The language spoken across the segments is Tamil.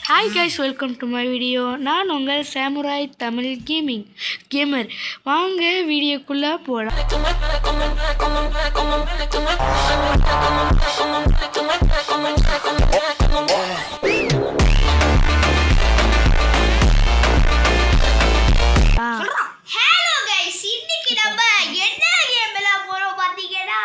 Hi guys, welcome to my video. நான் உங்கள் சாமுராய் தமிழ் கேமர். வாங்க வீடியோக்குள்ள போலாம். ஹலோ கைஸ், இன்னைக்கு நம்ம என்ன கேம் விளையாட போறோம் பாத்தீங்கன்னா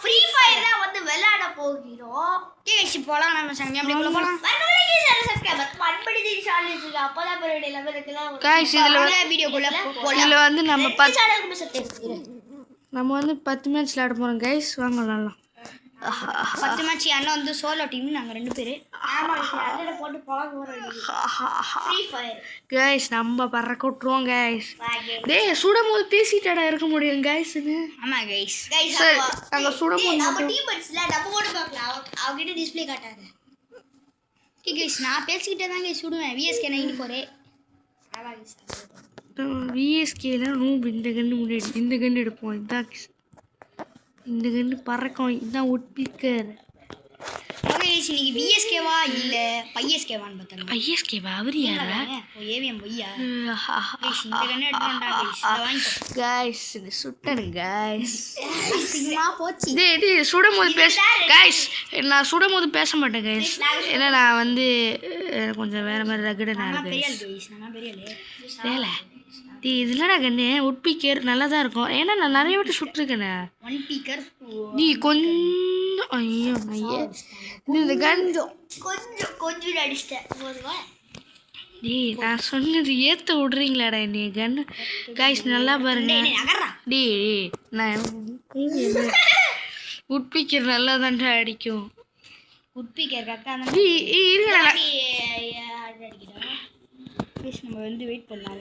ஃப்ரீ ஃபயர் தான் வந்து விளையாட போகிறோம். கேஸ் போலாம் நம்ம சங்கம்க்குள்ள போலாம். வரவங்க சேனல் சப்ஸ்கிரைப் பண்ணி சேனல் இருக்கு. அப்பதான் பெரிய லெவலுக்குலாம் गाइस இதுல வீடியோக்குள்ள போலாம். இதுல வந்து நம்ம 10 சேனலுக்கு சப்ஸ்கிரைப் நம்ம வந்து 10 மேட்ச் விளையாட போறோம் गाइस. வாங்க விளையாடலாம். 10 மேட்ச் அண்ணா வந்து சோலோ டீம் நாங்க ரெண்டு பேர். ஆமா அண்ணனை போட்டு பழக போறோம். ஃப்ரீ ஃபயர் गाइस நம்ம பறக்க விட்டுறோம் गाइस. டேய் சுடும்போது பேசிட்டடா இருக்க முடியும் गाइस இது. ஆமா गाइस அங்க சுடும்போது நம்ம டீம் பட்ஸ்ல நம்ம போட்டு பார்க்கலாம். அவங்க கிட்ட டிஸ்ப்ளே காட்டாத. ஓகே गाइस நான் பேசிக்கிட்டே தான் गाइस சுடுவேன். VSK 94 ஆமா गाइस VSK ல நூப் இந்த கண்ணு முன்னாடி இந்த கண்ணு எடுப்போம். இதான் இந்த கண்ணு பறக்கும். இதான் உட்பிக்கர். ஓகே गाइस இன்னைக்கு VSK வா இல்ல PSK வான்னு பார்த்தலாம். PSK வா அவர் யாரா? ஓ AVM பொய்யா? गाइस இந்த கண்ணு எடுத்துறோம்டா गाइस. அத வாங்கிக்கோ. गाइस இது சுட்டனு गाइस. சிங்கமா போச்சு. டேய் சுடும்போது பேச गाइस. நான் சுடும்போது பேச மாட்டேன் गाइस. ஏன்னா நான் வந்து கொஞ்சம் வேற மாதிரி ரகடனா இருக்கு गाइस. நான் பெரிய ஆளு. ஏல டேய் இதுலடா கண்ணு உட்பிக்கர் நல்லா தான் இருக்கும். ஏன்னா நான் நிறைய வாட்டி சுட்டிருக்கேனே. ஒன் பீக்கர் நீ கொஞ்சம் ஐயோ இந்த கொஞ்சம் அடிச்சிட்டேன் போதுமா? டேய் நான் சொன்னது ஏற்ற விட்றீங்களாடா என்னைய கண்ணு गाइस நல்லா பாருங்க. டேய் நான் உட்பிக்கர் நல்லா தான்டா அடிக்கும். உட்பிக்கர் கரெக்டா அந்த இருங்க அடிக்கிறா. ப்ளீஸ் நம்ம வந்து வெயிட் பண்ணலாம்.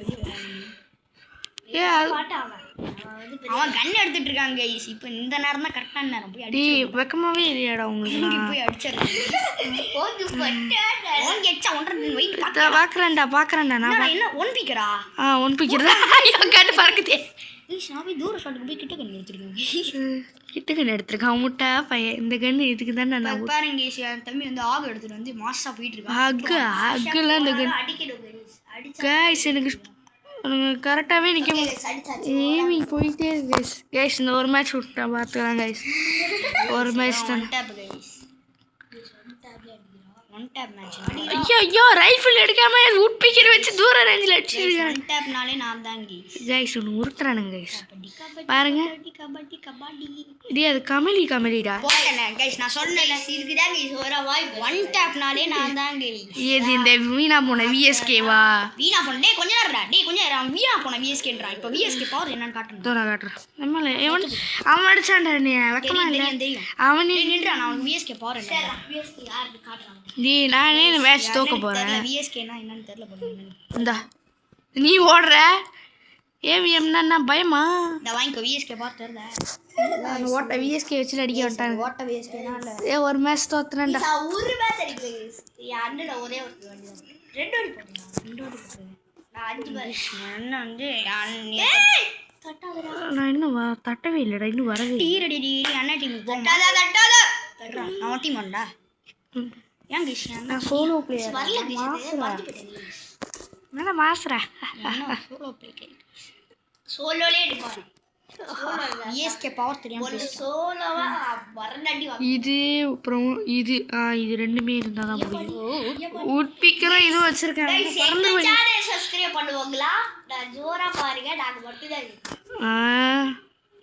அவன் கன் எடுத்துட்டு இருக்காங்க गाइस. இப்போ இந்த நேரம் தான் கரெக்டான நேரம் போய் அடி. டேய் வெக்கமாவே இல்லையாடா உங்களுக்கு? போய் அடிச்சறேன். போது பட்டடா. ஓன் எச்சா ஒன்றரை வெயிட் பாக்குறேன்டா நான் என்ன ஒன் பீக்கரா? ஒன் பிக்கர் தான். ஐயோ கண்ணு பறக்குதே. गाइस நான் போய் தூர ஷாட்டுக்கு போய் கிட்ட கன் எடுத்துறேன். கிட்ட கண்ணு எடுத்துருக்கான் முட்டை பையன். இந்த கண்ணு இதுக்கு தான் நான் பாருங்க गाइस என் தம்பி வந்து ஆக எடுத்துட்டு வந்து மாஸ்டா போயிட்டு இருக்கான். அக்குலாம் இந்த கண்ணு அடிக்கணும் गाइस. அடிச்சா गाइस எனக்கு கரெக்டாகவே நிற்க ஏமிங் போயிட்டே இருக்கு गाइस. இந்த ஒரு மேட்ச் விட்டா பார்த்துக்கலாம் गाइस. ஒரு மேட்ச் தான். One tape match. ஐயோ ரைஃபிள் எடுக்காம உட்பிக்கர் வச்சு தூர ரேஞ்சில் அடிச்சிருக்காங்க. ஒன் டேப்னாலே நான் தான் गाइस ஒன்று உருட்டுறானுங்க गाइस. பாருங்க கபடி டேய் அது கமலிடா. போட்டேனே गाइस நான் சொன்னேன்ல இதுக்கு தான் गाइस ஒரு வாய் ஒன் டேப்னாலே நான் தான் गाइस. ஏது இந்த வீணா போன VSK வா? வீணா போன டேய் கொஞ்ச நேரம்டா. டேய் கொஞ்ச நேரம் வீணா போன VSKன்றா. இப்போ VSK பவர் என்னன்னு காட்டுறேன். தோரா காட்டுறேன். நம்மள அவன் அடிச்சான்டா நீ வெக்கமா இல்ல? அவன் நின்றா நான் VSK பவர் என்ன? VSK யாருக்கு காட்டுறான்? டேய் நானே மேட்ச் தோக்க போறேன். VSK னா என்னன்னு தெரியல போறேன். இந்தா நீ ஓடுற ஏவிஎம்னா என்ன பயமா? இந்த வாங்கிக்கோ VSK பவர் தெரியல. நான் ஓட்ட VSK வச்சு அடிக்க விட்டாங்க. ஓட்ட VSK னால ஒரு மேட்ச் தோத்துறேன்டா. நான் ஒரு மேட்ச் அடிக்கிறேன் गाइस. என் அண்ணன் ஒரே ஒரு வாட்டி ரெண்டு வாட்டி போட்டேன். நான் அஞ்சு மேட்ச் என்ன வந்து தட்டாதடா. நான் இன்னும் தட்டவே இல்லடா. இன்னும் வரவே டீ ரெடி அண்ணா டீமுக்கு போ. தட்டாத நான் டீம் வந்தா ஏன் गाइस நான் சோலோ பிளேயர் வரல गाइस. நான் மாஸ்டரா சோலோ பிளேயர் சோலோலே அடிப்பான். VSK பவர் தெரியும். ஒரு சோலோவா வரண்டாடி வா. இது அப்புறம் இது இது ரெண்டுமே இருந்தா தான் முடியும். உட்பிக்கரும் இது வச்சிருக்காங்க. பறந்து சேனல் சப்ஸ்கிரைப் பண்ணுவாங்களா? நான் ஜோரா பாருங்க. நாங்க மட்டும் தான்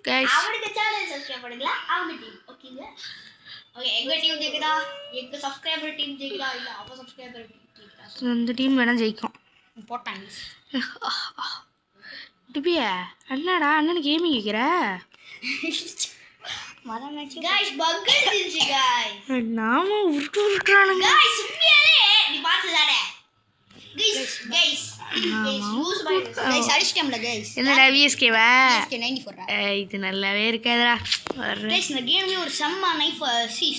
गाइस அவருக்கு சேனல் சப்ஸ்கிரைப் பண்ணுங்களா? அவங்க டீம் ஓகேங்க. ஓகே எங்க டீம் ஜெயிக்குதா? எங்க சப்ஸ்கிரைபர் டீம் ஜெயிக்குதா இல்ல அவ சப்ஸ்கிரைபர் டீம் ஜெயிக்குதா? இந்த டீம் வேணா ஜெயிக்கும். போட்டாங்க. டிபியா அண்ணாடா அண்ணனுக்கு கேமிங் கேக்குற? மர மேட்ச் गाइस பக் அடிச்சிருச்சு गाइस. நாம உருட்டுறானுங்க गाइस சும்மியாலே நீ பாத்துதானே गाइस யூஸ் பை गाइस அடிச்சிட்டோம்ல गाइस. என்னடா VSK வா? VSK 94 இது நல்லாவே இருக்காதுடா. गाइस இந்த கேம்ல ஒரு செம்ம நைஃப்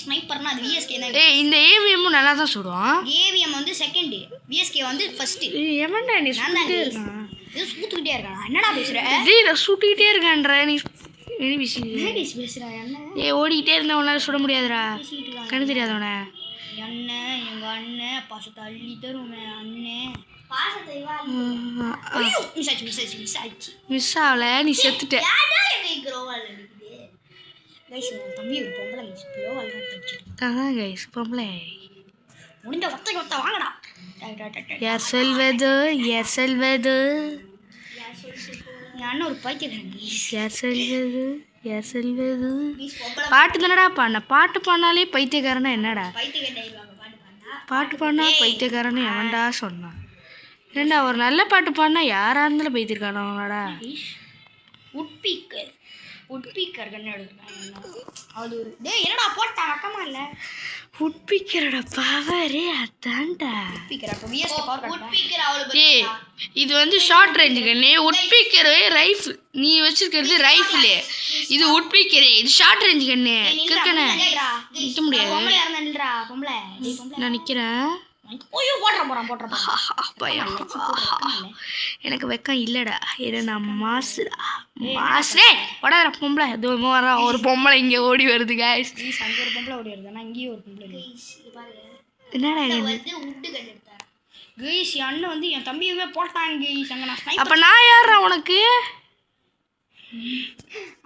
ஸ்னைப்பர்னா அது VSK தான். இந்த AVM நல்லா தான் சுடுவான். AVM வந்து செகண்ட், VSK வந்து ஃபர்ஸ்ட். எவன்டா நீ சுத்திட்டே இருக்கான்? இது சுத்திட்டே இருக்கான். என்னடா பேசுற? டேய் நான் சுத்திட்டே இருக்கேன்டா. நீ என்ன பேசுற? என்ன ஓடிட்டே இருந்தா உன்னால சுட முடியாதுடா. கண்ணு தெரியாதவனே. அண்ணன் எங்க அண்ணன் பாசத்தை அள்ளி தருமே அண்ணன் பாசத்தை மிஸ் ஆகல நீ செத்துட்ட. தம்பி ஒரு பொம்பளை அதான் கைஸ் பொம்பளை. முடிஞ்ச ஒத்த வாங்கடா. யார் சொல்வது யார் சொல்வது என் அண்ணன் ஒரு பைத்தியக்காரன். யார் சொல்வது யார் சொல்வது. பாட்டு தானடா பாடின. பாட்டு பாடினாலே பைத்தியக்காரனா என்னடா? பாட்டு பாடினா பைத்தியக்காரன்னு எவன்டா சொன்னான்? ஏண்டா ஒரு நல்ல பாட்டு பாடினா யாரா இருந்தாலும் பைத்தியக்காரனாடா? உட்பீக்கர் அது ஒரு டேய் என்னடா போட்டா அக்கமா இல்ல உட்பிக்கிறடா பவரே அதான்டா. ஏய் இது வந்து ஷார்ட் ரேஞ்சு கண்ணே. உட்பிக்கர் ரைஃபிள் நீ வச்சிருக்கிறது ரைஃபிளு. இது உட்பிக்கர் இது ஷார்ட் ரேஞ்சு கண்ணே. கிறுக்கனே நிற்க முடியாது. நான் நிற்கிறேன். எனக்கு வெக்கம் இல்லடா. ஏன்னா நான் மாசுடா மாசே ஓடாத பொம்பளை. ஒரு பொம்பளை இங்கே ஓடி வருது கைஸ். ஒரு பொம்பளை ஓடி வருது. ஆனால் இங்கேயும் ஒரு பொம்பளை. என்னடா கைஸ் என் அண்ணன் வந்து என் தம்பியுமே போட்டாங்க கைஸ். அங்கே நான் அப்போ நான் யாரா உனக்கு?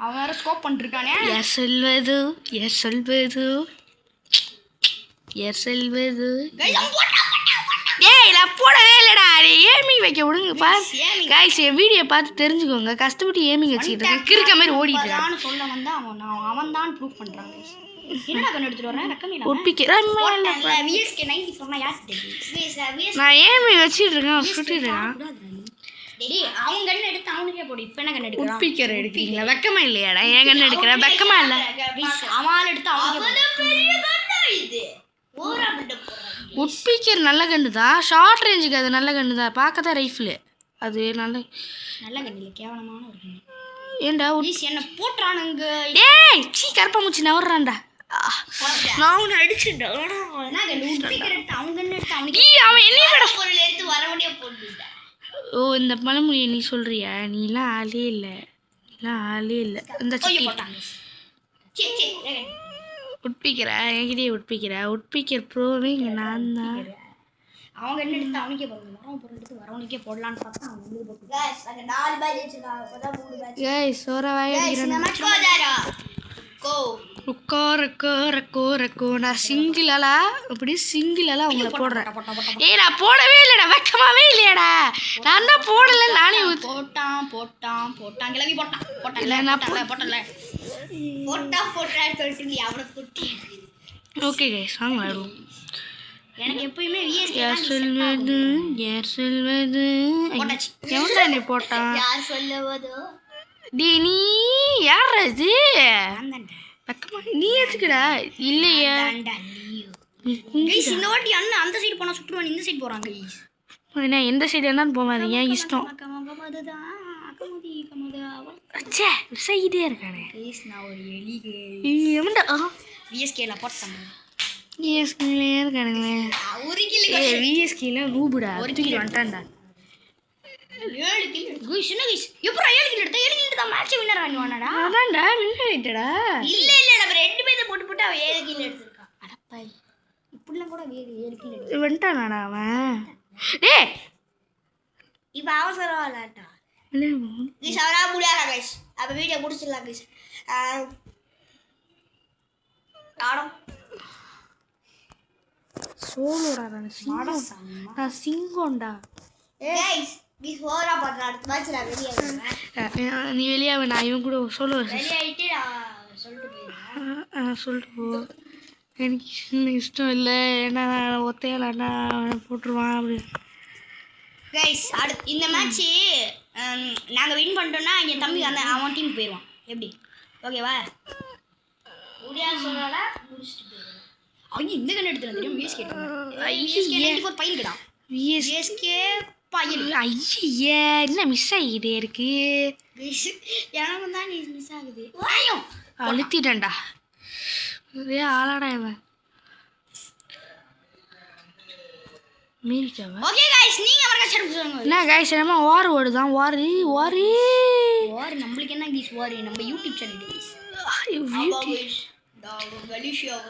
அவன் வேற ஸ்கோப் பண்ணிருக்கானே. யார் சொல்வது யார் சொல்வது யார் சொல்வது. ஏய் நான் போடவே இல்லைடா. ஏமிங் வைக்க விடுங்க பாரு கைஸ். என் வீடியோ பார்த்து தெரிஞ்சுக்கோங்க. கஷ்டப்பட்டு ஏமிங் வச்சுக்கிட்டு இருக்கேன். கிறுக்க மாதிரி ஓடிட்டு இருக்கான். சொல்ல வந்தா அவன் தான் ப்ரூவ் பண்றாங்க. என்னடா கண்ணு எடுத்துட்டு வரேன் ரக்கமே ஒப்பிக்கிறேன். விஎஸ்கே 90 சொன்னா யார் தெரியும்? நான் ஏமிங் வச்சிட்டு இருக்கேன். சுட்டிடுறான். டேய் அவன் கண்ணு எடுத்து அவனுக்கே போடு. இப்போ என்ன கண்ணு எடுக்கறான்? ஒப்பிக்கிற எடுக்கீங்களா? வெக்கமா இல்லையாடா? ஏன் கண்ணு எடுக்கிற? வெக்கமா இல்ல? அவன் எடுத்து அவனுக்கு பெரிய கண்ணு இது. ஓரா விட்டு போறான். உட்பிக்கர் நல்ல கண்ணு தான். ஷார்ட் ரேஞ்சுக்கு அது நல்ல கண்ணு தான். பார்க்க தான் ரைஃபிள் அது நல்ல கண்ணு இல்லை கேவலமான ஒரு கண்ணு. ஏண்டா என்ன போட்டுறானுங்க. டேய் சீ கருப்பா மூச்சு நவர்றான்டா. நான் உன்னை அடிச்சுட்டேன். அவன் கண்ணு எடுத்து அவனுக்கு அவன் என்ன பொருள் எடுத்து வர முடிய போட்டுட்டான். ஓ இந்த பழமொழியை நீ சொல்றியா? நீலாம் ஆளே இல்லை. நீலாம் ஆளே இல்லை. இந்த போட்டாங்க. உட்பிக்கிறா என்கிட்டயே உட்பிக்கிறா. உட்பிக்கிற ப்ரோவே இங்கே நான் தான். அவங்க என்ன எடுத்து அவனுக்கே போடணும். வரவன் பொருள் எடுத்து வரவனுக்கே போடலான்னு பார்த்தா அவன் உங்களுக்கு போட்டு கைஸ் அங்க 4 பேட்ச் வச்சிருக்காங்க. அப்பதான் 3 பேட்ச். கைஸ் சோரவாய் கோ ரக்கோ நான் சிங்கிளாலா அப்படி சிங்கிளாலா உங்களை போடுறேன். ஏய் நான் போடவே இல்லைடா. வெக்கமாவே இல்லையாடா? நான் தான் போடல. நானே போட்டான் கிளம்பி போட்டான் இல்லை நான் போட்டல சொல்லிட்டு நீ அவனை போட்டி. ஓகே கைஸ் வாங்க விளையாடுவோம். எனக்கு எப்பயுமே யார் சொல்வது யார் சொல்வது எவன்டா நீ போட்டான்? யார் சொல்லுவதோ டி நீ யார் அது? பக்கமா நீ எதுக்குடா? இல்லையா இந்த வாட்டி அண்ணன் அந்த சைடு போனா சுற்றுவான். இந்த சைடு போறாங்க என்ன எந்த சைடு என்னன்னு போவாது. ஏன் இஷ்டம். அச்சே சைடே இருக்கானே. நான் ஒரு எலிகே எவன்டா விஎஸ்கேல போட்டாங்க. விஎஸ்கேல இருக்கானுங்களே. விஎஸ்கேல ரூபுடா ஒருத்திக்கு வந்துட்டான்டா. 7 கில் குயிஸ் என்ன குயிஸ் எப்பறா 7 கில் எடுத்தா 7 கில் தான் மேட்ச் வின்னர் ஆனிவானடா. அதான்டா வின்னர் ஆயிட்டடா. இல்ல நம்ம ரெண்டு பேரை போட்டு அவன் 7 கில் எடுத்துட்டான். அடப்பாய் இப்படிலாம் கூட 7 கில் எடுத்து வந்துட்டானாடா அவன். டேய் இப்ப அவசரம் விளையாட்டா இல்ல குயிஸ் அவரா முடியாதா गाइस. அப்ப வீடியோ முடிச்சிடலாம் குயிஸ். ஆடம் சோலோடா நான் சிங்கம்டா. गाइस நீ ஓவரா பண்ற அடுத்த மேட்ச் நான் வெளியே நீ வெளியாவே நான் இவன் கூட சோலோ வெளியே ஆயிட்டு சொல்லிட்டு போயிடுறேன். சொல்லிட்டு போ. எனக்கு இஷ்டம் இல்லை. ஏன்னா ஒத்தையாலண்ணா அவனை போட்டுருவான் அப்படி. கைஸ் அடுத்து இந்த மேட்ச்சு நாங்கள் வின் பண்ணிட்டோம்னா என் தம்பி அந்த அவன் டீம் போயிடுவான். எப்படி ஓகேவா? முடியாது சொன்னால முடிச்சுட்டு போயிடுவான். அவங்க இந்த கண்ணு எடுத்துட்டு தெரியும். விஎஸ்கே 94 பையன் கிடா. விஎஸ்கே பையன் ஐயே என்ன மிஸ் ஆகிட்டே இருக்கு. எனக்கு தான் நீ மிஸ் ஆகுது. அழுத்திட்டேன்டா. ஒரே ஆளாடா இவன். மீறிட்டாவா? ஓகே गाइस நீங்க அவர்க செட் சொல்லுங்க. என்ன गाइस நம்ம வார் ஓடுதான். வார் நம்மளுக்கு என்ன गाइस வார் நம்ம யூடியூப் சேனல் गाइस.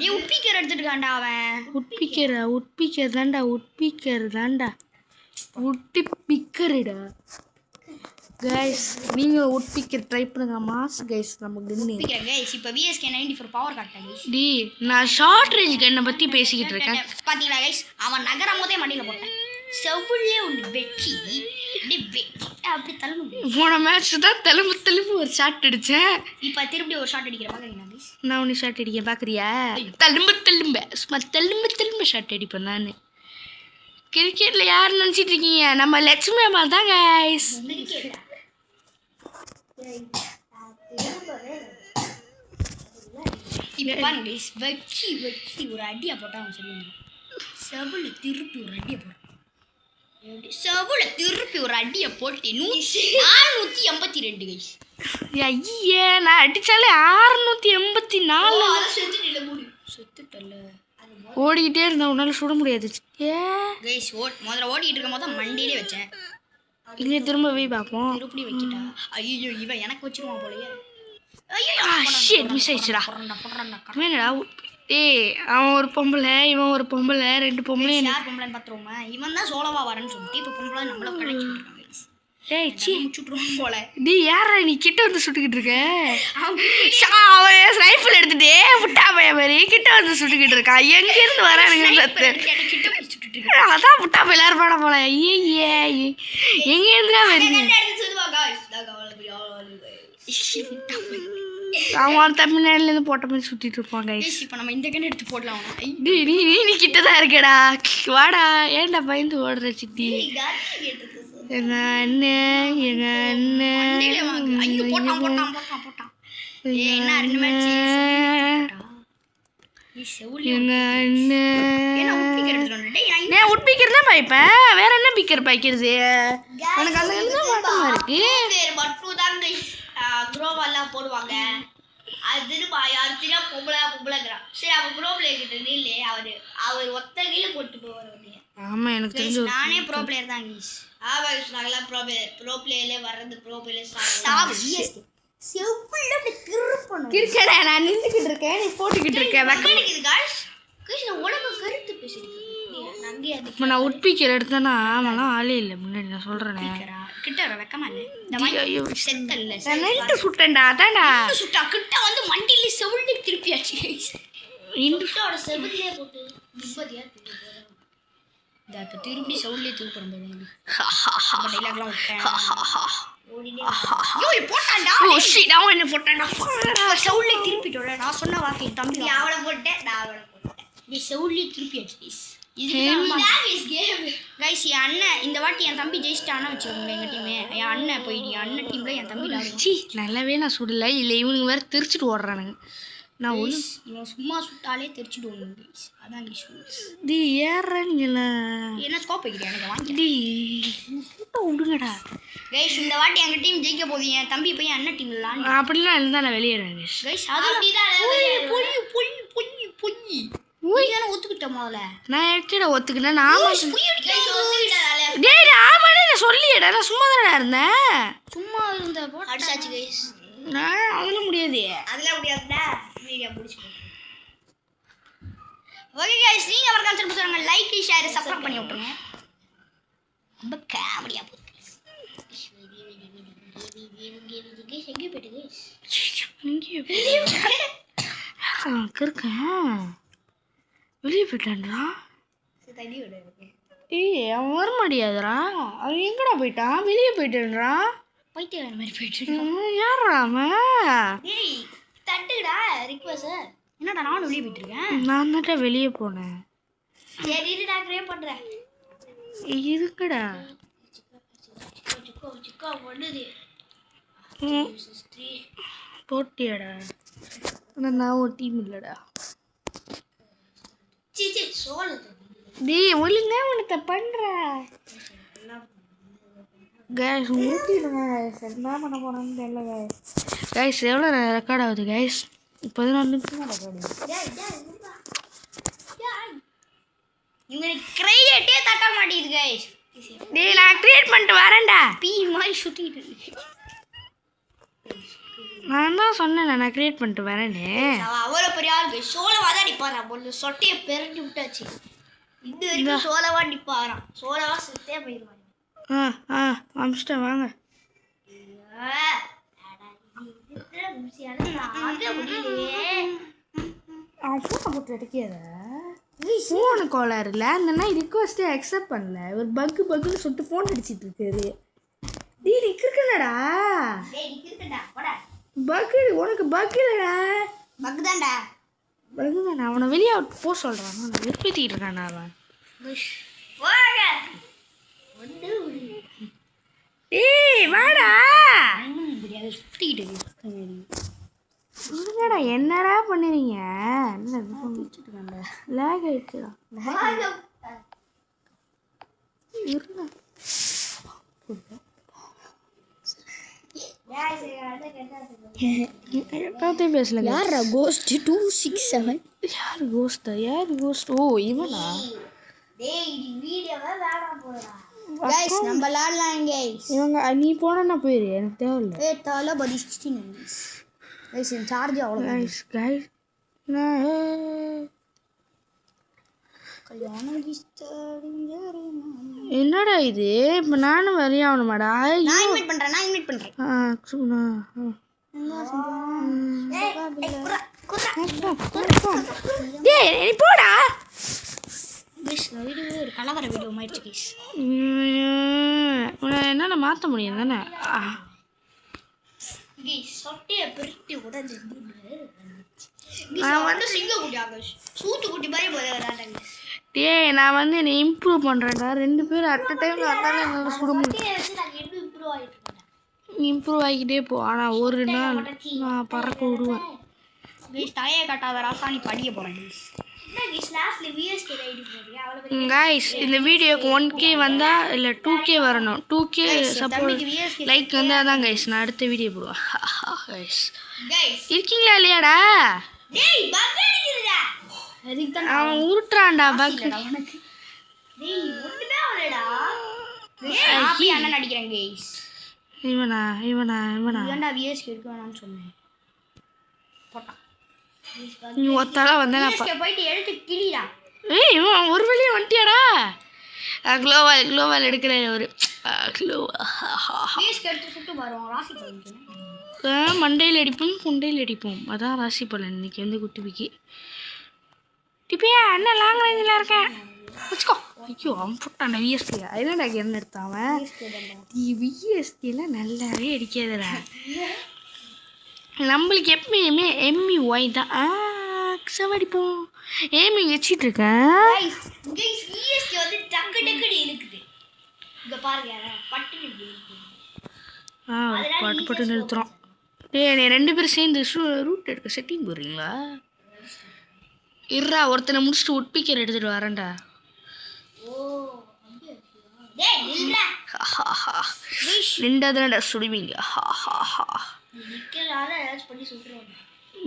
நீ உட்பிக்கர் எடுத்துட்டுக்காண்டா அவன். உட்பிக்கர் தான்டா உட்டி பிக்கருடா. கைஸ் நீங்கள் உட்பிக்கர் ட்ரை பண்ணுங்க மாஸ் கைஸ். நமக்கு உட்பிக்கர் கைஸ். இப்போ VSK 94 பவர் காட்டேன் கைஸ். டி நான் ஷார்ட் ரேஞ்ச் கன்னை பற்றி பேசிக்கிட்டு இருக்கேன். பார்த்தீங்களா கைஸ், அவன் நகரும் போதே மண்டியில் போட்டேன். செவ்வுள்ளே ஒன்று வெட்டி அப்படி தள்ளுங்க. போன மேட்ச் தான் தழும்பு ஒரு ஷாட் அடித்தேன். இப்போ திருப்பி ஒரு ஷாட் அடிக்கிற பார்க்குறீங்களா கைஸ்? நான் ஒன்று ஷாட் அடிக்க பார்க்குறியா? சும்மா தழும்பு ஷாட் அடிப்பேன் நான். கிரிக்கெட்டில் யார் நினச்சிட்டு இருக்கீங்க? நம்ம லட்சுமி அம்மா தான் கைஸ். இப்போ பாருங்க கைஸ், வச்சு ஒரு அடியை போட்டால் அவன் சொல்லுவாங்க செவுல திருப்பி ஒரு அடியை போட்டான். செவுல திருப்பி ஒரு அடியை போட்டு 482 கைஸ். ஐயே நான் அடித்தாலே 684. செத்துட்டல. ஓடிக்கிட்டே இருந்தா உன்னால சுட முடியாது. கைஸ் முதல்ல ஓடிக்கிட்டு இருக்கும் போது மண்டியிலே வச்சேன். இங்கே திரும்ப போய் பார்ப்போம். திருப்பி வைக்கிட்டா. ஐயோ இவன் எனக்கு வச்சிருவான் போலயே. மிஸ் ஆயிடுச்சுடா. என்னடா ஏய் அவன் ஒரு பொம்பளை இவன் ஒரு பொம்பளை, 2 பொம்பளை. யார் பொம்பளைன்னு பார்த்துருவோமா? இவன் தான் சோலவா வரேன்னு சொல்லிட்டு இப்போ பொம்பளை நம்மள கழிச்சுட்டு ஏய் சி முச்சுட்டுருவோம் போல. டி யாரா நீ கிட்ட வந்து சுட்டுக்கிட்டு இருக்க? அவன் ரைஃபிள் எடுத்துட்டே முட்டா பையன் மாதிரி கிட்ட வந்து சுட்டுக்கிட்டு இருக்கான். எங்கேருந்து வரானுங்க? அதான் முட்டா பையன் எல்லாரும் பாட போல. ஐயே எங்கேருந்துடா வருது? அவன் தமிழ்நாடுலேருந்து போட்ட மாதிரி சுற்றிட்டு இருப்பாங்க. இப்போ நம்ம இந்த கண்ணு எடுத்து போடலாம். நீ கிட்ட தான் இருக்கடா, வாடா. ஏன்டா பயந்து ஓடுற சித்தி? எங்க அண்ணன் எங்க உட்பிக்கர் தான் பாய்ப்பேன். வேற என்ன பிக்கர் பாய்க்கிறது? எனக்கு அந்த மாட்டமா இருக்கு. குரோவெல்லாம் போடுவாங்க. அது யாருச்சுன்னா பொம்பளைங்கிறான். சரி அவன் ப்ரோ பிளேயர் கிட்ட இல்லை. அவர் ஒத்த கீழே போட்டு போவார். ஆமா எனக்கு தெரிஞ்சு நானே ப்ரோ பிளேயர் தான் கைஸ். நாங்களாம் ப்ரோ பிளேயர்ல வர்றது ப்ரோ பிளேயர் சாவு செவ்வுள்ள திருப்பணும். கிரிக்கெட்டா நான் நின்றுக்கிட்டு இருக்கேன், நீ போட்டுக்கிட்டு இருக்கேன். வெக்கடிக்குது गाइस. கைஸ் நான் உலக கருத்து பேசிட்டு இப்போ நான் உட்பிக்கர் எடுத்தேன்னா அவன்லாம் ஆளே இல்லை முன்னாடி. நான் சொல்கிறேன் கிட்ட வர வெக்கமா இல்லை. இந்த செத்தல்ல நைட்டு சுட்டேன்டா. அதான்டா சுட்டா கிட்ட வந்து மண்டியில செவுள்ளி திருப்பியாச்சு கைஸ். இந்துட்டோட செவுள்ளியே போட்டு நிம்மதியா திருப்பி திருப்பி செவுள்ளி திருப்பி போடுறது. டைலாக்லாம் விட்டேன். ஓடினே ஐயோ போட்டான்டா. ஓ ஷிட் அவன் என்ன போட்டான்டா. செவுள்ளி திருப்பிட்டோட நான் சொன்ன வாக்கி தம்பி நீ அவளை போட்டே நான் அவளை போட்டேன். நீ செவுள்ளி திருப்பியாச்சு கைஸ். கைஸ் என் அண்ணன் இந்த வாட்டி என் தம்பி ஜெயிச்சிட்டானா வச்சுக்கோங்களேன். எங்கள் டீமு என் அண்ணன் போயிடு. என் அண்ணன் டீமில் என் தம்பி சி நல்லாவே நான் சுடலை. இல்லை இவனுங்க வேறு தெரிச்சிட்டு ஓடுறானுங்க. நான் இவன் சும்மா சுட்டாலே தெரிச்சிட்டு ஓடணும் கைஸ். அதான் கைஸ் டி ஏறீங்களா? என்ன ஸ்கோப் வைக்கிறேன் எனக்கு வாங்கி டி விடுங்கடா கைஸ். இந்த வாட்டி எங்கள் டீம் ஜெயிக்க போகுது. என் தம்பி போய் அண்ணன் டீம் விளாண்டு அப்படிலாம் இருந்தால் நான் வெளியேறேன் கைஸ். கைஸ் அதுதான் பொய் ஒத்துக்கிட்டேன் முதல்ல. நான் எக்கட ஒத்துக்கிட்டேன். நான் ஆமாடா நான் சொல்லியடா. நான் சும்மா தானே இருந்தேன். சும்மா இருந்த அடிச்சாச்சு கைஸ். நான் அதெல்லாம் முடியாது. அதெல்லாம் முடியாதுடா. வீடியோ முடிச்சு ஓகே கைஸ், நீங்க அவர்தான் சொல்ல சொல்லுங்க. லைக் ஷேர் சப்ஸ்கிரைப் பண்ணி விட்டுருங்க. ரொம்ப காமெடியா போகுது. எங்கே போயிட்டு இருக்கேன் வெளியே போயிட்டான்டா. தண்ணி விட இருக்கு. ஏய் அவன் வர முடியாதுடா. அவன் எங்கடா போயிட்டான்? வெளியே போயிட்டான்டா. பைத்தியக்கார மாதிரி போயிட்டு யாரா அவன்? ஏய் தட்டுடா ரிக்வெஸ்ட். என்னடா நானும் வெளியே போயிட்டு இருக்கேன். நான் தான் வெளியே போனேன். சரி நான் ட்ரை பண்றேன். இருக்குடா சுக்கா பண்ணுது போட்டியாடா. ஆனால் நான் ஒரு டீம் இல்லைடா. டேய் ஒழுங்கா உனக்கு பண்ற கைஸ். ஊட்டிடுங்க என்ன பண்ண போறான்னு தெரியல கைஸ். கைஸ் எவ்வளோ ரெக்கார்ட் ஆகுது கைஸ்? 14 நிமிஷம் ரெக்கார்டு. இவனுக்கு கிரியேட்டே தட்ட மாட்டேங்குது கைஸ். டேய் நான் கிரியேட் பண்ணிட்டு வரேன்டா. பீ மாதிரி சுத்திட்டு இருக்கு. நான் தான் சொன்னேன் நான் கிரியேட் பண்ணிட்டு வரேன்னு. அவ்வளோ பெரிய ஆள் சோளவா தான் நிற்பாரான். பொண்ணு சொட்டையை பெருட்டி விட்டாச்சு. இது வரைக்கும் சோளவா நிற்பாரான். சோளவா சுத்தே போயிடுவாங்க. அமிச்சிட்டேன் வாங்க. அவன் ஃபோனை போட்டு எடுக்கியத ஃபோனு கோளாறு இல்லை அந்த ரிக்வஸ்ட்டே அக்செப்ட் பண்ணல. ஒரு பக்குன்னு சொல்லிட்டு ஃபோன் அடிச்சிட்டு இருக்காரு. டீ இருக்குடா பக்கு உனக்கு பக்கு இல்லைடா பக்கு தான்டா அவனை வெளியே போக சொல்கிறான். நான் வெறுப்பேற்றிக்கிட்டு இருக்கான்டா அவன். ஏய் வாடா என்னடா என்னடா பண்ணுறீங்க? லேக் ஆயிடுச்சுடா. பேசல. யாரா கோஸ்ட் 267? யார் கோஸ்டா? யார் கோஸ்ட்? ஓ இவனா? गाइस நம்ம விளையாடலாம் गाइस. இவங்க நீ போனா போயிரு எனக்கு தேவையில்லை. தால படி 16 गाइस இந்த சார்ஜ் அவ்வளவு गाइस गाइस நான் என்னடா இது இப்போ நானும் வெளியாகணுமாடா? நான் இன்வைட் பண்றேன். டேய் நீ போடா. வீடியோ ஒரு கலவர வீடியோ மாயிடுச்சு गाइस. என்னால மாற்ற முடியும் தானே? சொட்டையை பெருட்டி உடஞ்சி நான் வந்து சிங்கக்குட்டி ஆகாஷ் சூத்துக்குட்டி மாதிரி விளையாடுறாங்க. டேய் நான் வந்து என்னை இம்ப்ரூவ் பண்ணுறேன்டா. 2 பேரும் அட் அ டைம் அட்டாலே என்னால் சுட முடியும். இம்ப்ரூவ் ஆகிக்கிட்டே போ. ஆனால் ஒரு நாள் நான் பறக்க விடுவேன். தலையை கட்டாத ராசாணி படிக்க போகிறேன். गाइस இந்த வீடியோக்கு 1K வந்தா இல்ல 2K வரணும். 2K சப்போர்ட் லைக் வந்தா தான் गाइस நான் அடுத்த வீடியோ போடுவேன். गाइस இருக்கீங்களா இல்லையாடா? டேய் பக் அடிக்குதுடா. அதுக்கு தான் அவன் உருட்றான்டா பக். டேய் ஒண்ணுமே ஆவலடா. ஆபி அண்ணன் அடிக்குறான் गाइस. இவனா ஏன்டா விஎஸ்கே எடுக்க வேணாம்னு சொன்னேன். போடா. நீ ஒத்தால வந்தா நான் போயிட்டு எடுத்து கிளிடா. ஏய் இவன் ஒரு வழியா வந்துட்டியாடா? க்ளோவால் எடுக்கிற ஒரு விஎஸ்கே எடுத்து சுட்டு வரோம். ராசி பலன் மண்டையில் அடிப்போம் குண்டையில் அடிப்போம். அதான் ராசி பலன். இன்னைக்கு வந்து குட்டி பிக்கி டிப்பியா என்ன லாங் ரேஞ்சில் இருக்கேன் வச்சுக்கோ. ஐயோ அவன் போட்டான்டா விஎஸ்கே. என்னடா என்ன எடுத்தான் விஎஸ்கேலாம் நல்லாவே அடிக்காதடா. நம்மளுக்கு எப்பயுமே MUI தான். அடிப்போம் ஏமி வச்சிட்டு இருக்கேன். விஎஸ்கே வந்து டக்கு டக்குன்னு இருக்குது. இங்க பாருங்க பட்டுன்னு பட்டு நிறுத்துறோம். டேய் நீ 2 பேரும் சேர்ந்து ரூட் எடுக்க செட்டிங் போடுறீங்களா? இருடா ஒருத்தனை முடிச்சுட்டு உட்பிக்கர் எடுத்துட்டு வரேன்டா. நின்றதுடா சுடுவீங்க.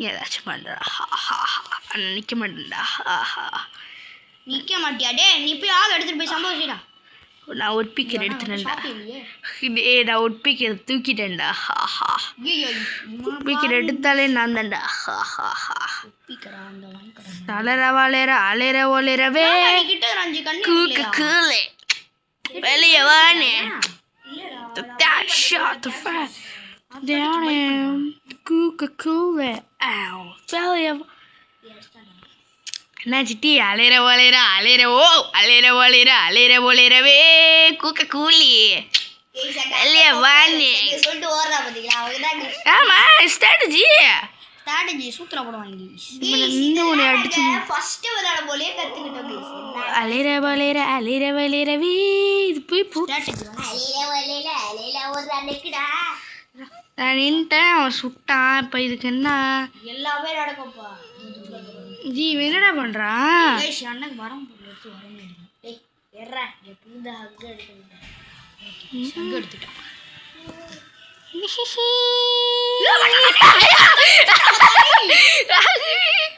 ஏதாச்சும் பண்ணுறா. நிற்க மாட்டேன்டா. நிற்க மாட்டியா? டே நீ போய் ஆள் எடுத்துட்டு போய் சம்பவம். நான் ஒட்பிக்கர் எடுத்துட்டேன்டா. நான் ஒட்பிக்கர் தூக்கிட்டேன்டா. ஒட்பிக்கர் எடுத்தாலே நான் தான்டா. அலைற ஒளிரவே கூலே வெளியே வானே என்னாச்சிட்டி அலைற ஒளிரவே கூக்க கூலி வெளியே வானே. ஆமா ஸ்ட்ராட்டஜி சூத்திர போடுவாங்க. இன்னொன்று அடிச்சு ஃபர்ஸ்ட் விளையாட போலே கத்துக்கிட்டோம். அலைற வளிரவே இது போய் நான் நின்ட்டேன். அவன் சுட்டான். இப்போ இதுக்கு என்ன எல்லாமே நடக்கும்ப்பா. ஜி என்னடா பண்ணுறான்? அண்ணனுக்கு வரம் எடுத்து வர முடியும். டேய் எர்றா எப்படிந்த ஹக் எடுத்துட்டேன். ஹக் எடுத்துட்டேன்.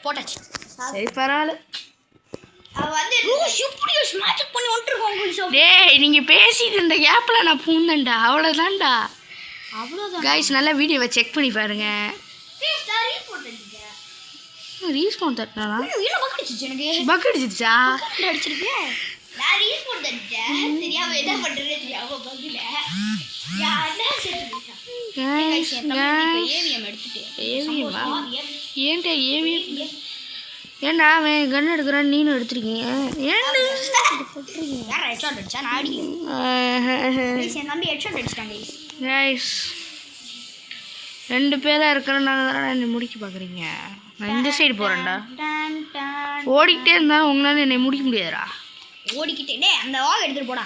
போட்டாச்சு. சரி பரவாயில்ல. பண்ணி டேய் நீங்கள் பேசிட்டு இருந்த கேப்பில் நான் பூந்தேன்டா. அவ்வளோதான்டா. அவ்வளோதான் கைஸ் நல்லா வீடியோவை செக் பண்ணி பாருங்க. ரீஸ்பான் தட்டினா பக் அடிச்சிருச்சா? அடிச்சிருக்கேன் நான் ரீஸ்பான் தட்டிட்டேன் தெரியாம என்ன பண்றேன்னு தெரியாம பக்கல ஏன்டா ஏவிஎம் ஏன்டா அவன் கன் எடுக்கிறான் நீனும் எடுத்துருக்கீங்க கைஸ் 2 பேரா இருக்கிறனால தானே என்னை முடிக்க பார்க்குறீங்க. நான் இந்த சைடு போகிறேன்டா. ஓடிக்கிட்டே இருந்தாலும் உங்களால் என்னை முடிக்க முடியாதுடா. ஓடிக்கிட்டே அந்த ஹாக் எடுத்துகிட்டு போடா.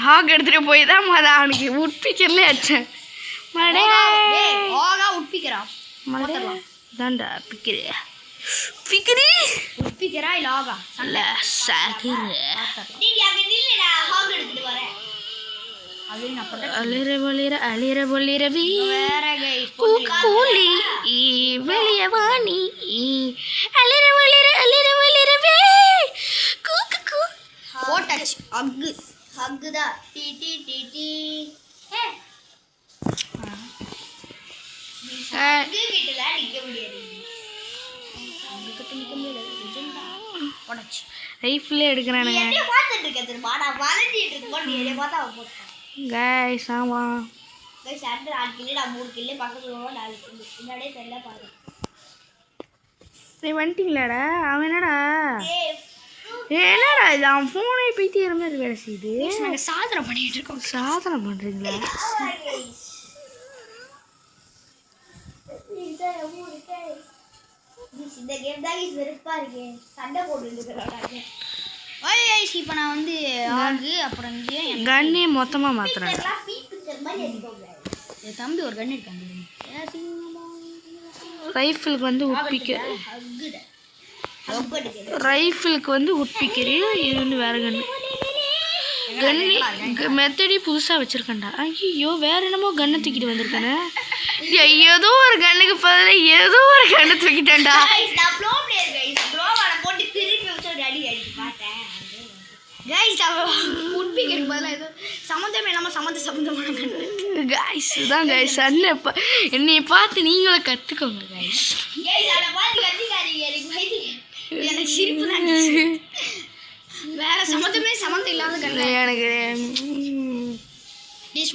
ஹாக் எடுத்துகிட்டு போய் தான் அவனுக்கு உட்பிக்கர்லே அடிச்சேன். மடே ஹாகா உட்பிக்கிறா மடே தான்டா பிக்கிறே பிக்கிறி உட்பிக்கிறா இல்லை ஹாகா அல்ல சாகிரு அலிர பொலிர அலிர பொலிரவி கூலி வெளிய வாணி அலிர பொலிரவே கூக்கு போட்டாச்சு ஹக்கு ஹக்கு தான் டி டி டி டி ஹக்கு கிட்டல நிக்க முடியாது போட்டாச்சு ரைஃபிள் எடுக்கிறானுங்க. என்ன பார்த்துட்டு இருக்க தெரியுமா நான் வளைஞ்சிட்டு இருக்கும்போது நீ என்ன பார்த்தா போட்டேன் கைஸ் ஆமா கைஸ் அண்டர் 8 கிலோ 3 கிலோ பக்கத்துல 4 கிலோ முன்னாடியே தெரியல பாரு. நீ வந்துட்டீங்களாடா? அவன் என்னடா என்னடா இது அவன் ஃபோனை பைத்தியற மாதிரி வேலை செய்யுது. நாங்கள் சாதனை பண்ணிட்டு இருக்கோம். சாதனை பண்ணுறீங்களா? இந்த கேம் தான் வெறுப்பா இருக்கு சண்டை போட்டு இருக்கிறாங்க. இப்போ நான் வந்து ஆகு அப்புறம் இங்கே கன்னே மொத்தமாக மாற்றுறேன். தம்பி ஒரு கன் இருக்காங்க. ரைஃபிளுக்கு வந்து உட்பிக்க ரைஃபிளுக்கு வந்து உட்பிக்கிறீ. இது வந்து வேறு கன்று கன்னு மெத்தடி புதுசாக வச்சுருக்கேன்டா. ஐயோ வேற என்னமோ கன்னை தூக்கிட்டு வந்திருக்கானே. ஏதோ ஒரு கண்ணுக்கு பதில் ஏதோ ஒரு கண்ணை தூக்கிட்டேன்டா. என்னைய பார்த்து நீங்களும் கற்றுக்கோங்க கைஸ். வேற சம்மந்தமே சம்மந்தம் இல்லாத கண்ணு எனக்கு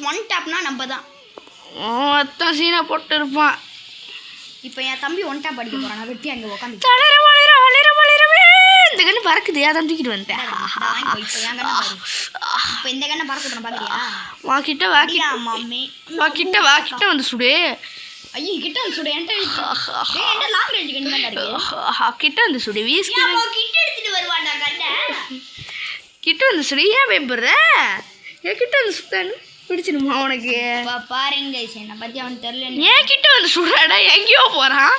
ஒன் டாப்னா நம்ம தான் மொத்தம் சீனை போட்டு இருப்பான். இப்போ என் தம்பி ஒன் டாப் அடிக்க போறான். வெட்டி அங்கே உட்காந்து இந்த கண்ணு பறக்குது. அதான் தூக்கிட்டு வந்துட்டேன். இப்போ இந்த கண்ணை பறக்க போறேன் பாக்குறியா? வாக்கிட்ட வாக்கிட்ட வந்து சுடு. ஐயோ கிட்ட வந்து சுடு. என்கிட்ட லாங் ரேஞ்ச் கண்ணு தான் இருக்கு. கிட்ட வந்து சுடு. வீஸ் கிட்ட எடுத்துட்டு வருவான்டா கண்ணை. கிட்ட வந்து சுடு. ஏன் பயப்படுற? என் கிட்ட வந்து சுத்தானு பிடிச்சிடுமா உனக்கு? பாருங்க என்ன பத்தி அவன் தெரியல. ஏன் கிட்ட வந்து சுடுறாடா? எங்கேயோ போறான்.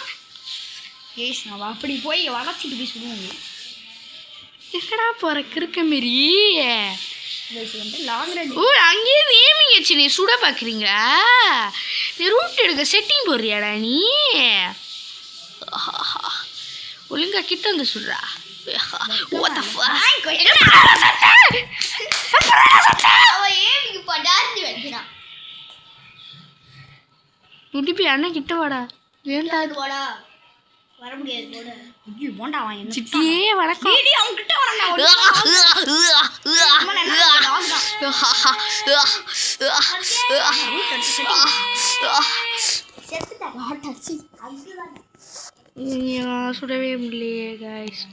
ஏஸ் நான் அப்படி போய் வளர்ச்சிட்டு போய் சுடுவோம். எங்கடா போற கிறுக்க மாரி? லாங் ரேஞ்ச் ஓ அங்கேயே ஏமிங் வச்சு நீ சுட பார்க்குறீங்களா? நீ ரூட் எடுக்க செட்டிங் போடுறியாடா நீ? ஒழுங்கா கிட்ட வந்து சுடுறா. உடிப்பி அண்ணன் கிட்ட வாடா. ஏன்டா வாடா வர முடியாது போட. ஐயோ போண்டா வாங்க சித்தியே வணக்கம். டேடி அவங்க கிட்ட வரணும். சுடவே முடியலையே கைஸ்.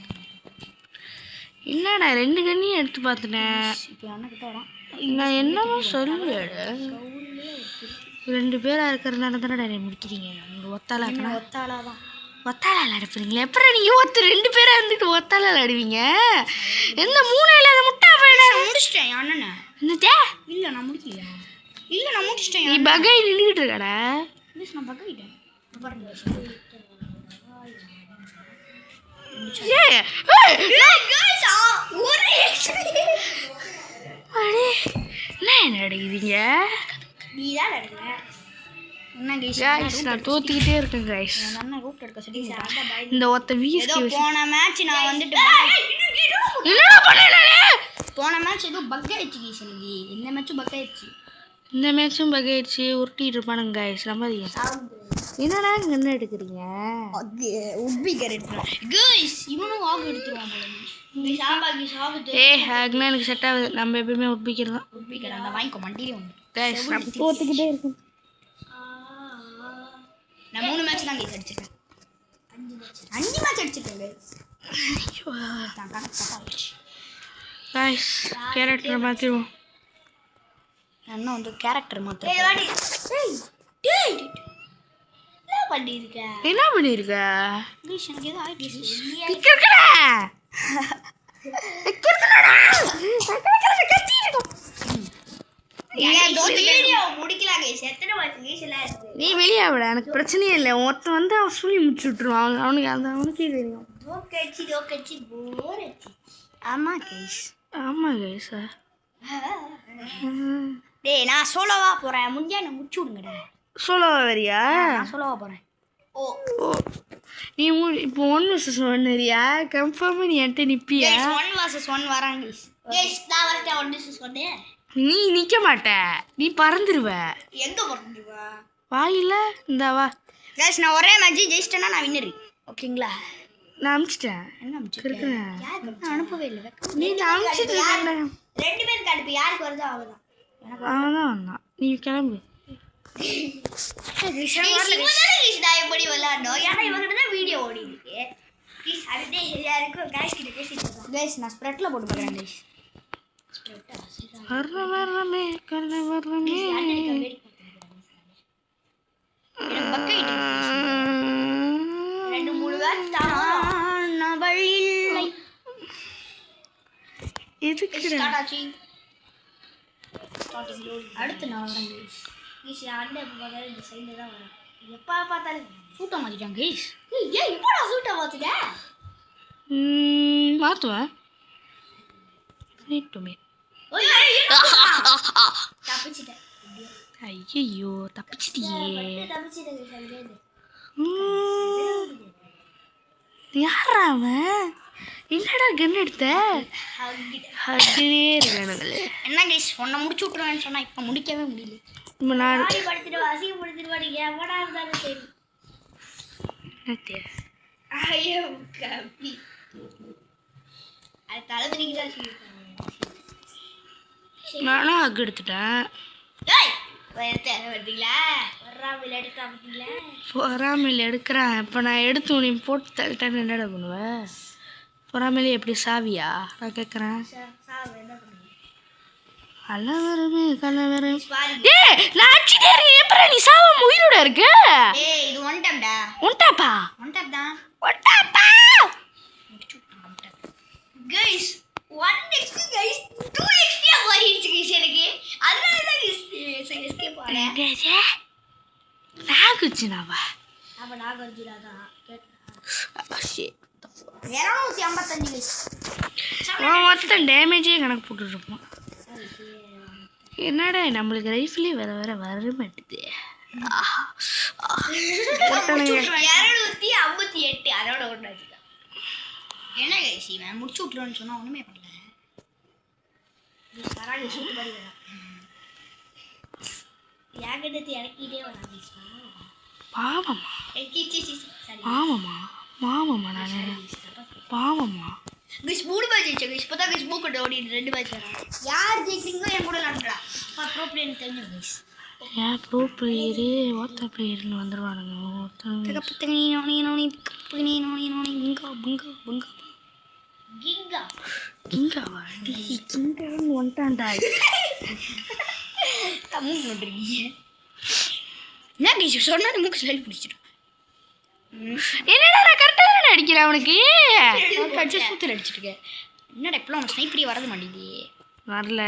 என்னடா 2 கண்ணியும் எடுத்து பார்த்துட்டேன். நான் என்னமோ சொல்லுவேடா. 2 பேரா இருக்கிறதுனால தானே நிறைய முடிக்கிறீங்க. உங்கள் ஒத்தாளா ஒத்தாளாதான் ஒத்தாளா விளையாடுறீங்களா? எப்பறம் நீங்கள் 2 பேராக இருந்துட்டு ஒத்தாளா விளையாடுவீங்க? எந்த 3 இல்லாத முட்டா போயிட முடிச்சிட்டேன் அண்ணனை. என்னதே? இல்லை நான் முடிக்கலையா? இல்லை நான் முடிச்சிட்டேன். நீ பகை நின்றுட்டு இருக்காடா. நான் பகையிட்டேன். என்ன நடக்குதுங்க? நீ தான் நடக்குற. நான் தோத்துக்கிட்டே இருக்கேன் கைஸ். இந்த ஒத்த வீஸ் போன மேட்ச் நான் வந்துட்டு என்னடா பண்ணல? போன மேட்ச் ஏதோ பக் ஆயிடுச்சு கைஸ். எனக்கு இந்த மேட்சும் பக் ஆயிடுச்சு. இந்த மேட்சும் பகையிடுச்சு உருட்டிட்டு இருப்பானுங்க கைஸ் நம்பாதீங்க. என்னடா என்ன எடுக்கிறீங்க? உப்பி கரெக்ட் கைஸ் இவனும் ஆக எடுத்துருவான் போல. நீ சாம்பாக்கு சாகுது. அதுக்குலாம் எனக்கு செட் ஆகுது. நம்ம எப்பயுமே உப்பிக்கிறது தான். உப்பிக்கிறேன் அந்த வாங்கிக்கோ மண்டியிலே ஒன்று கைஸ் நான் போத்துக்கிட்டே இருக்கேன். நான் 3 மேட்ச் தான் கைஸ் அடிச்சிருக்கேன். 5 மேட்ச் அடிச்சிருக்கேன் கைஸ். நான் கணக்கு தப்பா போச்சு. கைஸ் கேரக்டரை மாற்றிடுவோம். அண்ணா வந்து கேரக்டர் மாத்திரம். டேய் என்ன பண்ணிருக்க? என்ன பண்ணிருக்க? கைஸ் எனக்கு ஏதோ ஆயிடுச்சு. நீ வெளியே விட எனக்கு பிரச்சனையே இல்லை. ஒருத்தன் வந்து அவன் சொல்லி முடிச்சு விட்டுருவான். அவனுக்கே தெரியும். ஆமா கைஸ். ஆமா கைஸ். டேய் நான் சோலோவா போறேன். முடிஞ்சா என்ன முடிச்சு விடுங்கடா. சோலோவா வரியா? நான் சோலோவா போறேன். ஓ நீ இப்போ 1 vs 1 வரியா? கன்ஃபார்மா நீ என்கிட்ட நிப்பியா? 1 vs 1 வராங்க கைஸ். கைஸ் நான் வரட்டா 1 vs 1. நீ நிக்க மாட்ட. நீ பறந்துருவ. எங்க பறந்துருவ? வாயில இந்த வா. கைஸ் நான் ஒரே மேட்ச் ஜெயிச்சிட்டேனா நான் வின்னர். ஓகேங்களா? நான் அனுப்பிச்சிட்டேன். என்ன அனுப்பிச்சிருக்கேன்? நான் அனுப்பவே இல்லை. நீ அனுப்பிச்சிட்டு 2 பேருக்கு அனுப்பி யாருக்கு வருதோ அவதான். அவன் தான் வந்தான். நீ கிளம்பு. எப்படி விளையாடணும்? ஏன்னா இவங்கிட்ட தான் வீடியோ ஓடி இருக்கு. கைஸ் நான் ஸ்ப்ரெட்ல போட்டு பார்க்குறேன் கைஸ். வர்றமே கண்ண வர்றமே. அடுத்து நான் வரேன் கைஸ். அண்ணன் எப்போ பார்த்தாலும் இந்த சைடில் தான் வரேன். எப்போ பார்த்தாலும் சூட்டை மாற்றிட்டாங்க கைஸ். ஏன் இப்போ நான் சூட்டை மாற்றிட்டேன்? மாற்றுவேன். தப்பிச்சிட்டேன். ஐயோ தப்பிச்சிட்டியே. யாரா அவன்? என்னடா கன் எடுத்த? ஹக்கிலே இருக்கானுங்களே. என்ன கைஸ் உன்னை முடிச்சு விட்ருவேன்னு சொன்னா இப்போ முடிக்கவே முடியல. இப்போ நான் படுத்துட்டு அசிங்கப்படுத்திடுவாடி எவனா இருந்தாலும் சரி. ஐயோ கப்பி அது தளபதிக்கு தான் சொல்லியிருக்காங்க. நானும் ஹக் எடுத்துட்டேன். பார்த்தீங்களா பொறாமையில் எடுக்க பார்த்தீங்களா? பொறாமையில் எடுக்கிறேன். இப்போ நான் எடுத்து நீ போட்டு தள்ளிட்டேன்னு என்னடா பண்ணுவேன்? பொறாமையிலே எப்படி சாவியா நான் கேட்குறேன். அலவரமே கலவரம். நான் அடிச்சுட்டே இருக்கேன். எப்போ நீ சாவாம உயிரோட இருக்கு? இது ஒன் டைம்டா. ஒன் டாப்பா? ஒன் டைம் தான். ஒன் டாப்பா? கைஸ் 1x கைஸ் 2x மாறிடுச்சு கைஸ் எனக்கு. அதனால தான் எஸ்கேப் ஆனேன். நாகுச்சினாவா? அப்ப நாகார்ஜுனா தான் கேட்டா. ஷிட். 255 கைஸ். மொத்தம் டேமேஜே கணக்கு போட்டுருப்போம். என்னடா நம்மளுக்கு ரைஃபிளே வேற வேற வர மாட்டுது. 258 அதோட ஒன்றாச்சு. என்ன கைஸ் இவன் முடிச்சு விட்டுருன்னு சொன்னா ஒண்ணுமே பண்ணல. சராடி சூட்டு படி வரா. யாகடத்தி இறக்கிட்டே வரா கைஸ். பாவமா? சரி. ஆமாமா மாமாமா நானே பாவமா. கைஸ் 3 மேட்ச் ஜெயிச்ச கைஸ். இப்போதான் கைஸ் மூக்கு ஓடி 2 மேட்ச் வரா. யார் ஜெயிக்கிறீங்களோ என் கூட விளையாடுறா. ப்ரோ பிளேயர் தெரிஞ்சு கைஸ். ஏன் ப்ரோ பிளேயரு ஓத்த பிளேயர்னு வந்துடுவானுங்க. கிங்காவா? கிங்கான்னு வந்துட்டான்டா. மூக்கு நோட்டுருக்கீங்க என்ன கைஸ் சொன்னா மூக்கு சளி பிடிச்சிடும். என்னடா நான் கரெக்டாக தானே அடிக்கிறேன் அவனுக்கு. அடிச்சு சூத்தில் அடிச்சிருக்கேன். என்னடா இப்பெல்லாம் அவன் ஸ்னைப்பரியே வரது மாட்டேங்குது. வரல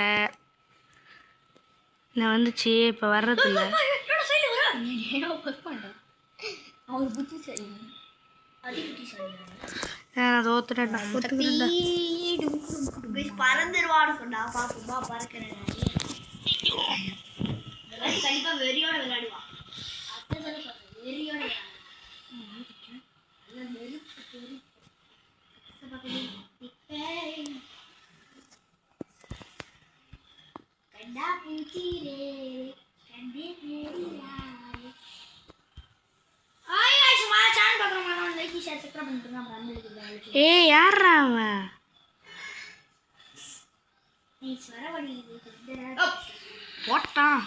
நான் வந்துச்சு இப்போ வர்றதில்ல. அவர் புத்தி சரி அது புத்தி சரி. நான் தோத்துட்டேன்டா. பறந்துருவான்னு சொன்னா பாப்பா பறக்கிறேன். கண்டிப்பா வெறியோட விளையாடுவான். வெறியோட கண்டா பூச்சிரே கண்டே நேரியாரே. ஆய் ஆய் சும்மா சேனல் பார்க்குறவங்க லைக் ஷேர் சப்ஸ்கிரைப் பண்ணிட்டுருங்க. அப்புறம் அன்பளிக்கு ஏய் யாரா அவன்? நீ வரவழி போட்டான்.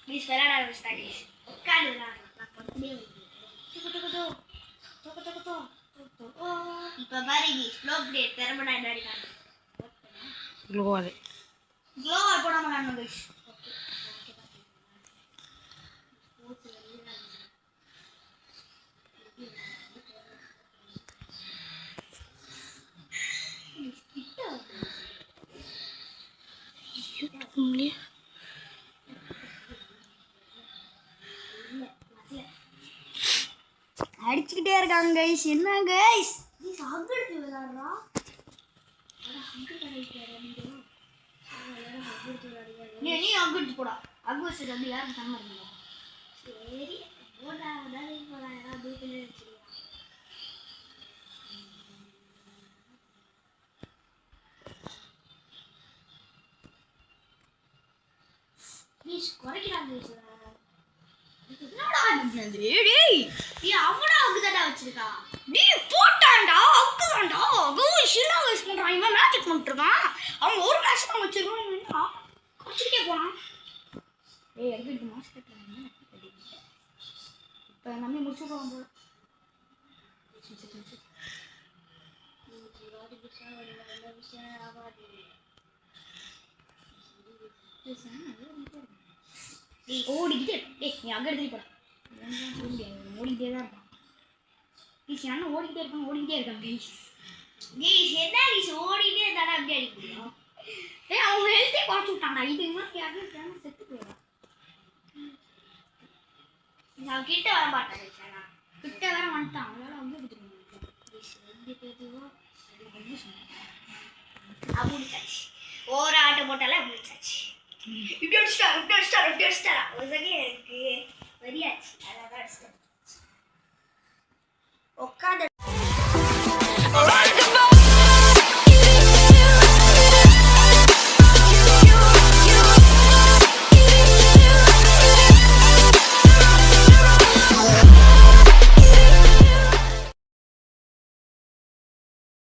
ப்ளீஸ் விளையாட ஆரம்பிச்சிட்டாங்க. உட்காந்து விளையாடலாம். பக்கத்துலேயே இப்போ பாரு ஸ்லோ பிளேட் திறமடா என்ன க்ளோவால் க்ளோவால் போடாம விளையாடணும் கைஸ். அடிச்சுக்கிட்டே இருக்காங்க கைஸ். என்ன கைஸ் நீ சாப்பிட்டு விளையாடுறா? நீ அங்கிட்டு போடா. அங்கு வச்சுட்டு வந்து யாரும் தம்ம இருந்தீங்க. சரி போடா உடனே போடா. யாராவது தூக்கிலே வச்சுருக்கா. ப்ளீஸ் குறைக்கிறாங்க. என்னடா இது? டேய் நீ அவனா அங்குதாடா வச்சிருக்கா. நீ போட்டான்டா அங்குதான்டா. கோஷ் எல்லாம் யூஸ் பண்றான். இவன் மேஜிக் பண்ணிட்டு இருக்கான். அவன் ஒரு கிளாஸ் தான் வச்சிருக்கான். இவன் என்ன குறைச்சிட்டே போறான். ஏய் எங்க மாஸ்க் கட்டறாங்க. இப்போ நம்ம முடிச்சுடுவோம் போல. ஓடிக்கிட்டே நீ அங்கே எடுத்துட்டு போட. ஓடிக்கிட்டே தான் இருப்பான். ப்ளீஸ் அண்ணன் ஓடிக்கிட்டே இருக்கான். ஓடிக்கிட்டே இருக்கான் ப்ளீஸ். ப்ளீஸ் என்ன ப்ளீஸ் ஓடிக்கிட்டே இருந்தாலும் அப்படி அடிக்க முடியும். ஏய் அவன் ஹெல்த்தே குறைச்சி விட்டான்டா. இது மாதிரி யாரும் செத்து போயிடும். நான் கிட்ட வர மாட்டேன். கிட்ட வர வந்துட்டான். அதனால வந்து எடுத்துருவாங்க. ப்ளீஸ் வந்து பேசுவோ அப்படின்னு சொன்னேன். முடிச்சாச்சு. ஒரு ஆட்டை போட்டாலே முடிச்சாச்சு. இப்படி அடிச்சிட்டா ஒரு செகண்ட் இருக்கு வரியாச்சு. அதான் அடிச்சிட்டேன்.